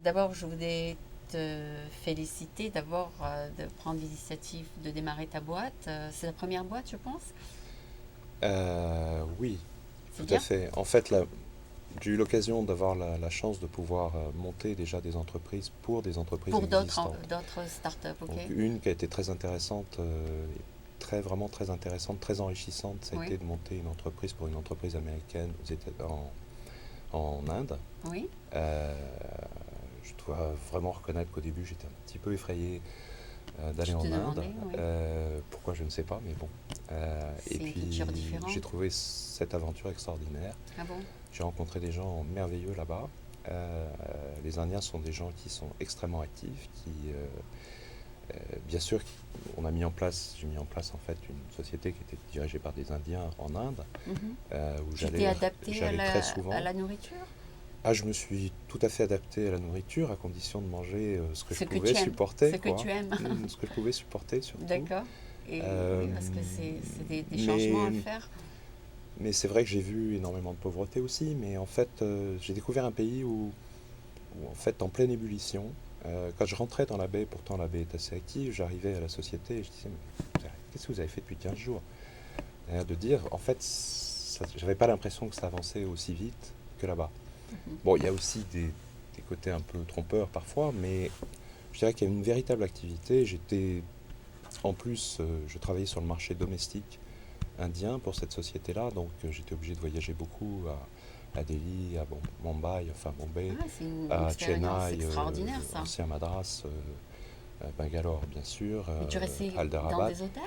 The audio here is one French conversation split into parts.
D'abord, je voudrais te féliciter d'abord de prendre l'initiative de démarrer ta boîte. C'est la première boîte, je pense. Oui, C'est tout à bien. fait. En fait, j'ai eu l'occasion d'avoir la chance de pouvoir monter déjà des entreprises pour des entreprises Pour existantes. d'autres startups, ok? Donc une qui a été très intéressante, vraiment très intéressante, très enrichissante, ça a Oui, été de monter une entreprise pour une entreprise américaine en Inde. oui, Euh, je dois vraiment reconnaître qu'au début j'étais un petit peu effrayé d'aller je te en Inde. demandais, oui. Pourquoi je ne sais pas, mais bon. Et C'est une culture puis j'ai différente. trouvé cette aventure extraordinaire. Ah bon? J'ai rencontré des gens merveilleux là-bas. Euh, les Indiens sont des gens qui sont extrêmement actifs, bien sûr, j'ai mis en place en fait une société qui était dirigée par des Indiens en Inde, Mhm. où Tu t'es adapté j'allais très à souvent. la nourriture? Ah, je me suis tout à fait adapté à la nourriture, à condition de manger ce que je Ce que pouvais tu aimes, ce supporter, que tu quoi. aimes. Ce que je pouvais supporter surtout. D'accord. Et Euh, oui, parce que c'est des changements mais à faire. mais c'est vrai que j'ai vu énormément de pauvreté aussi. Mais en fait, j'ai découvert un pays où, en fait, en pleine ébullition, quand je rentrais dans la baie, pourtant la baie est assez active, j'arrivais à la société et je disais, mais qu'est-ce que vous avez fait depuis 15 jours? De dire, en fait, j'avais pas l'impression que ça avançait aussi vite que là-bas. Mhm. Bon, il y a aussi des côtés un peu trompeurs parfois, mais je dirais qu'il y a une véritable activité. En plus, je travaillais sur le marché domestique indien pour cette société-là, donc j'étais obligé de voyager beaucoup à Delhi, Mumbai, enfin Bombay, Ah, c'est une à expérience Chennai, extraordinaire, ça. aussi à Madras, Bangalore bien sûr, Mais tu restais dans Hyderabad. des hôtels?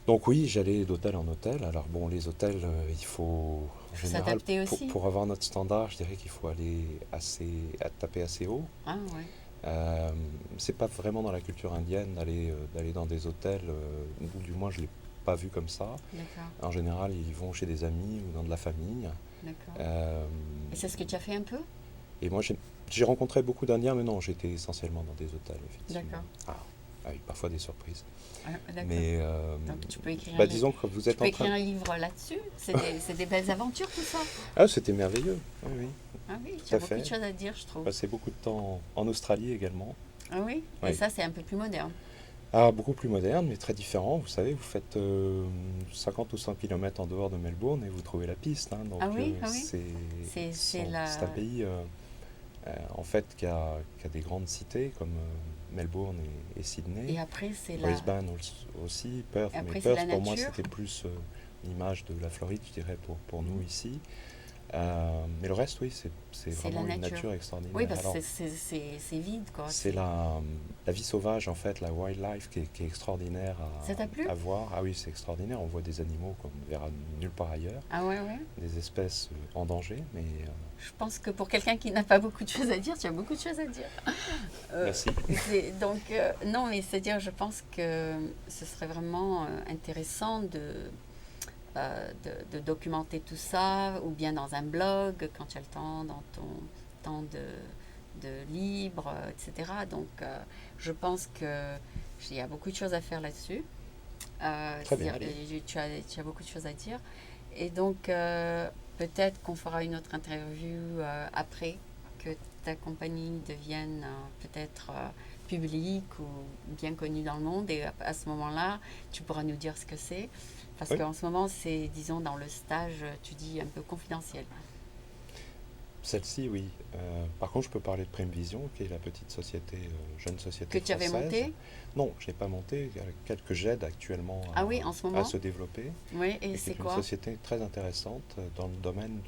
Donc oui, j'allais d'hôtel en hôtel. Alors bon, les hôtels, il faut, Il en faut général, s'adapter aussi. pour avoir notre standard, je dirais qu'il faut à taper assez haut. Ah, ouais, Euh, c'est pas vraiment dans la culture indienne d'aller dans des hôtels, ou du moins je l'ai pas vu comme ça. d'accord, En général, ils vont chez des amis ou dans de la famille. d'accord. Euh, Et c'est ce que tu as fait un peu? et moi, j'ai rencontré beaucoup d'Indiens, mais non, j'étais essentiellement dans des hôtels, effectivement. D'accord. Ah, avec parfois des surprises. Ah, d'accord. Mais Donc tu peux écrire un bah, livre. disons que vous Tu êtes peux en écrire train. un livre là-dessus. C'est des belles aventures, tout ça. Ah, c'était merveilleux. Oui, oui, Ah oui, tu tout as à beaucoup de fait. choses à dire, je J'ai trouve. passé beaucoup de temps en Australie également. Ah oui, et Oui. ça, c'est un peu plus moderne. Ah, beaucoup plus moderne, mais très différent. Vous savez, vous faites 50 ou 100 km en dehors de Melbourne et vous trouvez la piste, hein. Ah Donc, oui, ah oui. C'est c'est un la. pays en fait qui a des grandes cités comme Melbourne et Et Sydney. après, c'est la. Brisbane aussi, Perth. Et Mais après, c'est la Perth, pour moi, nature. c'était plus l'image de la Floride, je dirais, pour nous Mhm. ici. Mais le reste, oui, c'est C'est la vraiment une nature. nature Oui, extraordinaire. parce que Alors, c'est vide, quoi. c'est la vie sauvage, en fait, la wildlife qui est extraordinaire Ça t'a plu? à voir. Ah oui, c'est extraordinaire. On voit des animaux qu'on ne verra nulle part ailleurs, Ah ouais, ouais. des espèces en danger. Mais Je pense que pour quelqu'un qui n'a pas beaucoup de choses à dire, tu as beaucoup de choses à dire. merci. Donc, non, mais c'est-à-dire, je pense que ce serait vraiment intéressant de documenter tout ça, ou bien dans un blog, quand tu as le temps, dans ton temps de libre, etc. Donc, je pense qu'il y a beaucoup de choses à faire là-dessus. Très bien, C'est-à-dire allez. que tu as beaucoup de choses à dire. Et donc, peut-être qu'on fera une autre interview après que ta compagnie devienne peut-être publique ou bien connue dans le monde. Et à ce moment-là, tu pourras nous dire ce que c'est. Parce Oui, qu'en ce moment, c'est, disons, dans le stage, tu dis un peu confidentiel. celle-ci, oui. Par contre, je peux parler de Prime Vision, qui est la petite société, jeune Que société tu avais française. monté. Non, je n'ai pas monté. Il y a quelques aides actuellement Ah oui, en ce à moment. se développer, Oui, et et qui c'est est une quoi? société très intéressante dans le domaine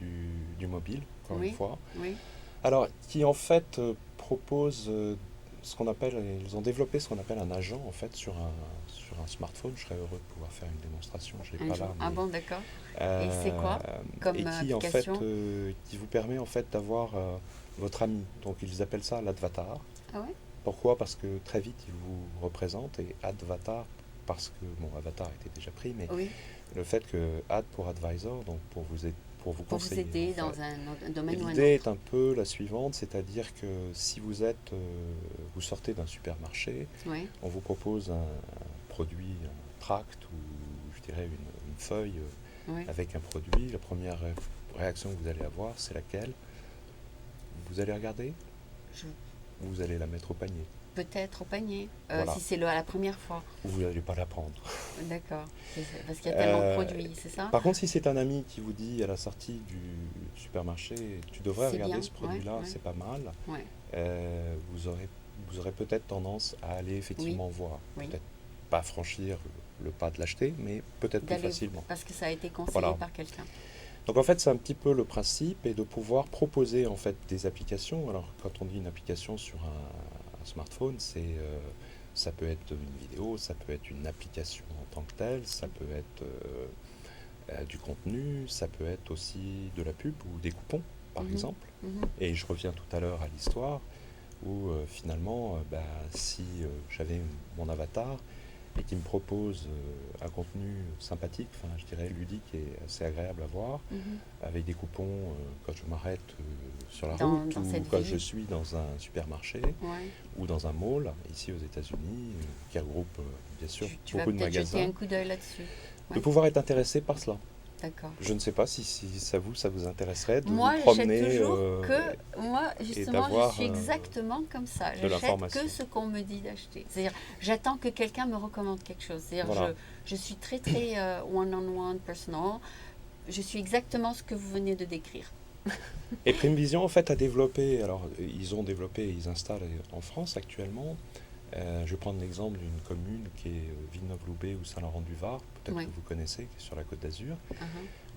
du mobile, encore une Oui, fois. oui, Alors, qui en fait propose ils ont développé ce qu'on appelle un agent en fait sur un smartphone. Je serais heureux de pouvoir faire une démonstration, je ne l'ai un pas jour. là, Ah mais bon, d'accord. Et c'est euh, quoi comme et qui en fait application? qui vous permet en fait d'avoir votre ami. Donc ils appellent ça l'advatar. Ah ouais? Pourquoi? Parce que très vite ils vous représentent, et advatar parce que bon, avatar était déjà pris, mais Oui, le fait que ad pour advisor, donc pour vous pour vous conseiller en aider fait. dans un Et domaine ou un l'idée est autre. un peu la suivante, c'est-à-dire que si vous sortez d'un supermarché, Oui, on vous propose un produit, un tract ou je dirais une feuille oui. avec un produit. La première réaction que vous allez avoir, c'est laquelle? Vous allez regarder? vous allez la mettre au panier. Peut-être au panier, Voilà. si c'est la première fois. Ou vous n'allez pas la prendre. D'accord. Parce qu'il y a tellement de Euh, produits, c'est ça? Par contre, si c'est un ami qui vous dit à la sortie du supermarché, tu devrais C'est regarder bien, ce produit-là, ouais, c'est pas mal, ouais. vous aurez peut-être tendance à aller Oui, effectivement voir. oui. Peut-être pas franchir le pas de l'acheter, mais peut-être plus D'aller facilement. parce que ça a été conseillé Voilà. par quelqu'un. Donc en fait, c'est un petit peu le principe et de pouvoir proposer en fait des applications. Alors quand on dit une application sur un smartphone, ça peut être une vidéo, ça peut être une application en tant que telle, ça peut être du contenu, ça peut être aussi de la pub ou des coupons, par Mhm, exemple. mhm. Et je reviens tout à l'heure à l'histoire où finalement, si j'avais mon avatar et qui me propose un contenu sympathique, enfin je dirais ludique et assez agréable à voir, Mhm. avec des coupons quand je m'arrête sur la Dans, route dans ou cette quand ville. je suis dans un supermarché Ouais. ou dans un mall, ici aux États-Unis, qui regroupe bien sûr Tu vas beaucoup de peut-être jeter magasins, un coup d'œil là-dessus. de Ouais, pouvoir être intéressé par cela. d'accord. Je ne sais pas si ça vous intéresserait de vous Moi, j'achète promener toujours moi, et justement, je d'avoir suis exactement comme ça. de J'achète l'information. que ce qu'on me dit d'acheter. C'est-à-dire, j'attends que quelqu'un me recommande quelque chose. C'est-à-dire, Voilà. je suis très, très one-on-one, personal. Je suis exactement ce que vous venez de décrire. Et Prime Vision, en fait, a développé, alors ils ont développé, ils installent en France actuellement. Je vais prendre l'exemple d'une commune qui est Villeneuve-Loubet ou Saint-Laurent-du-Var, peut-être Oui. que vous connaissez, qui est sur la Côte d'Azur. Uh-huh.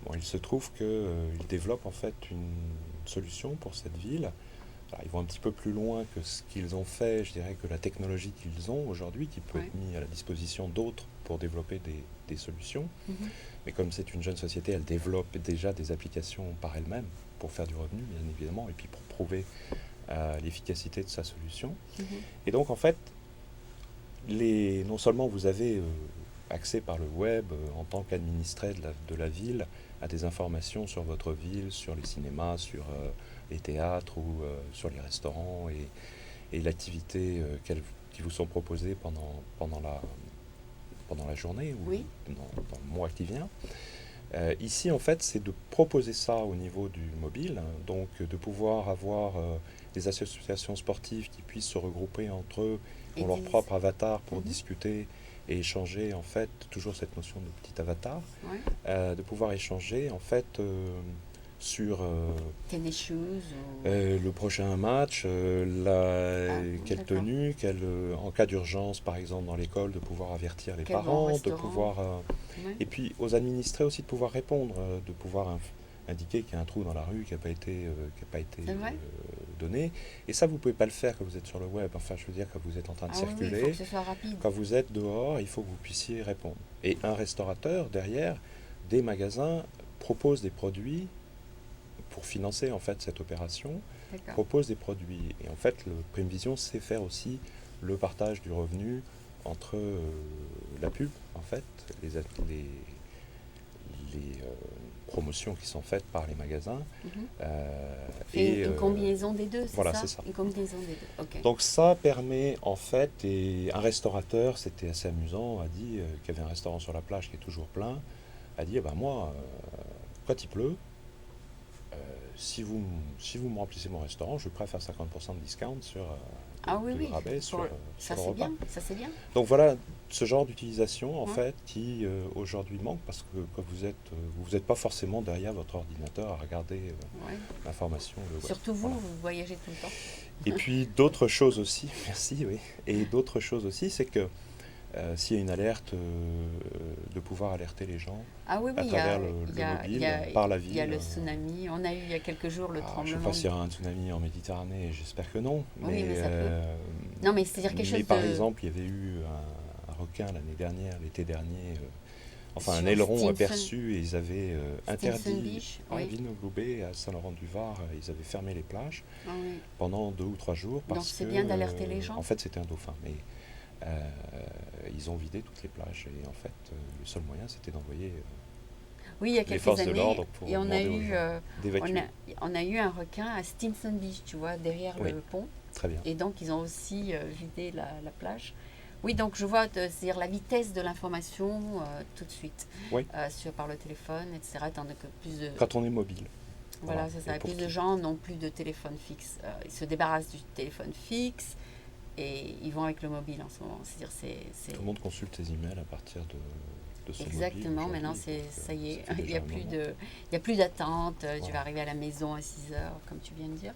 Bon, il se trouve qu'ils développent en fait une solution pour cette ville. Alors, ils vont un petit peu plus loin que ce qu'ils ont fait, je dirais que la technologie qu'ils ont aujourd'hui, qui peut Ouais. être mise à la disposition d'autres pour développer des solutions. Mhm. Mais comme c'est une jeune société, elle développe déjà des applications par elle-même pour faire du revenu, bien évidemment, et puis pour prouver l'efficacité de sa solution. Mhm. Et donc, en fait, non seulement vous avez accès par le web en tant qu'administré de la ville à des informations sur votre ville, sur les cinémas, sur les théâtres ou sur les restaurants et l'activité qui vous sont proposées pendant la journée ou Oui. dans le mois qui vient. Ici, en fait, c'est de proposer ça au niveau du mobile, hein, donc de pouvoir avoir des associations sportives qui puissent se regrouper entre eux, qui Et ont leur disent- propre avatar pour Mhm. discuter et échanger, en fait, toujours cette notion de petit avatar, Ouais. de pouvoir échanger, en fait, sur Tennis shoes ou... le prochain match, quelle d'accord. tenue, en cas d'urgence, par exemple, dans l'école, de pouvoir avertir les Quel bon parents, de restaurant. pouvoir... Ouais. et puis aux administrés aussi de pouvoir répondre, de pouvoir indiquer qu'il y a un trou dans la rue qui n'a pas été, C'est vrai. donné. Et ça, vous ne pouvez pas le faire quand vous êtes sur le web. Enfin, je veux dire, quand vous êtes en train de Ah oui, oui, il circuler, faut que ce soit rapide. quand vous êtes dehors, il faut que vous puissiez répondre. Et un restaurateur, derrière, des magasins, propose des produits pour financer en fait cette opération, D'accord. propose des produits. Et en fait, le Prime Vision sait faire aussi le partage du revenu entre la pub, en fait, les promotions qui sont faites par les magasins. Mhm. Et Une combinaison des deux, c'est voilà, ça? c'est ça. Une combinaison des deux, ok. Donc ça permet en fait, et un restaurateur, c'était assez amusant, a dit, qu'il y avait un restaurant sur la plage qui est toujours plein, a dit, eh ben moi, quand il pleut, si vous me remplissez mon restaurant, je suis prêt à faire 50% de discount sur Ah oui, de oui. rabais sur Ça le c'est repas. bien, ça c'est bien. Donc voilà ce genre d'utilisation en Ouais. fait qui aujourd'hui manque parce que quand vous n'êtes pas forcément derrière votre ordinateur à regarder Ouais. l'information. Le web. Surtout vous, Voilà. vous voyagez tout le temps. Et puis d'autres choses aussi, merci, oui. Et d'autres choses aussi, c'est que s'il y a une alerte, de pouvoir alerter les gens Ah oui, à oui, travers le mobile, par la ville. il y a le tsunami. On a eu il y a quelques jours le Je ne sais tremblement. pas s'il y aura un tsunami en Méditerranée, j'espère que non. Oui, mais ça peut. euh, Non, mais c'est-à-dire quelque mais chose par de... exemple, il y avait eu un requin l'année dernière, l'été dernier, enfin un Sur aileron Stinson- aperçu et ils avaient interdit Beach, à oui. Villeneuve-Loubet, à Saint-Laurent-du-Var, ils avaient fermé les plages Ah oui. pendant 2 ou 3 jours Donc parce c'est que bien d'alerter les gens. en fait c'était un dauphin, mais ils ont vidé toutes les plages et en fait le seul moyen c'était d'envoyer Oui, il y a les quelques forces de années, l'ordre pour et on a demander aux eu, gens d'évacuer. on a eu un requin à Stinson Beach, tu vois, derrière Oui. le pont. Très bien. Et donc, ils ont aussi vidé la plage. Oui, donc je vois, c'est-à-dire la vitesse de l'information tout de suite, Oui. par le téléphone, etc. Tandis que plus de... Quand on est mobile. Voilà, c'est ça. Et plus de gens n'ont plus de téléphone fixe. Ils se débarrassent du téléphone fixe et ils vont avec le mobile en ce moment. C'est-à-dire, tout le monde consulte ses emails à partir de son exactement, mobile. maintenant ça y est, il n'y a plus d'attente, tu vas arriver à la maison à 6 heures, comme tu viens de dire.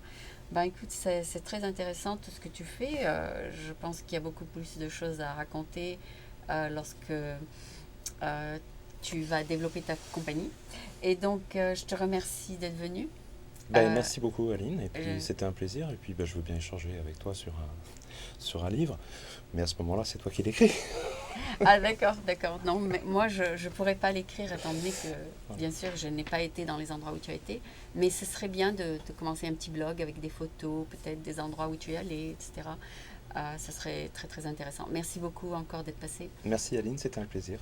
Ben écoute, c'est très intéressant tout ce que tu fais. Je pense qu'il y a beaucoup plus de choses à raconter lorsque tu vas développer ta compagnie. Et donc, je te remercie d'être venu. Merci beaucoup Aline, et puis c'était un plaisir, et puis je veux bien échanger avec toi sur un livre, mais à ce moment-là c'est toi qui l'écris. Ah d'accord. Non, mais moi je ne pourrais pas l'écrire étant donné que, bien sûr, je n'ai pas été dans les endroits où tu as été, mais ce serait bien de commencer un petit blog avec des photos, peut-être des endroits où tu es allé, etc. Ça serait très très intéressant. Merci beaucoup encore d'être passé. Merci Aline, c'était un plaisir.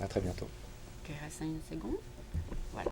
À très bientôt. Ok, reste une seconde.